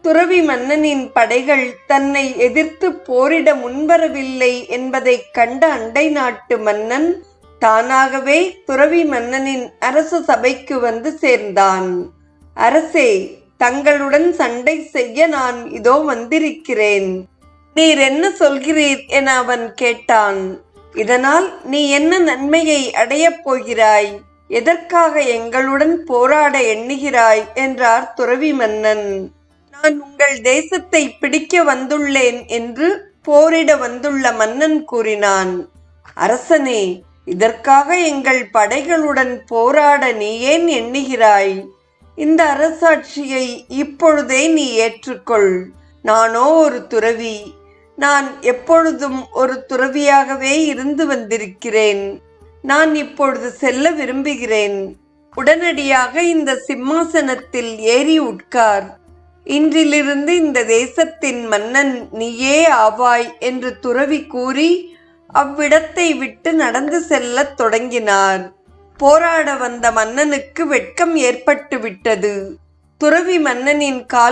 துறவி மன்னனின் படைகள் தன்னை எதிர்த்து போரிட முன்வரவில்லை என்பதைக் கண்ட அண்டை நாட்டு மன்னன் தானாகவே துறவி மன்னனின் அரச சபைக்கு வந்து சேர்ந்தான். அரசே, தங்களுடன் சண்டை செய்ய நான் இதோ வந்திருக்கிறேன். நீர் என்ன சொல்கிறீர் என அவன் கேட்டான். இதனால் நீ என்ன நன்மையை அடையப் போகிறாய்? எதற்காக எங்களுடன் போராட எண்ணுகிறாய் என்றார் துறவி மன்னன். நான் உங்கள் தேசத்தை பிடிக்க வந்துள்ளேன் என்று போரிட வந்துள்ள மன்னன் கூறினான். அரசனே, இதற்காக எங்கள் படைகளுடன் போராட நீ ஏன் எண்ணுகிறாய்? இந்த அரசாட்சியை இப்பொழுதே நீ ஏற்றுக்கொள். நானோ ஒரு துறவி. நான் எப்பொழுதும் ஒரு துறவியாகவே இருந்து வந்திருக்கிறேன். நான் இப்பொழுது செல்ல விரும்புகிறேன். உடனடியாக இந்த சிம்மாசனத்தில் ஏறி உட்கார். இன்றிலிருந்து இந்த தேசத்தின் மன்னன் நீயே ஆவாய் என்று துறவி கூறி அவ்விடத்தை விட்டு நடந்து செல்லத் தொடங்கினார். போராட வந்த மன்னனுக்கு வெட்கம் ஏற்பட்டு விட்டது. துறவி மன்னனின் கால்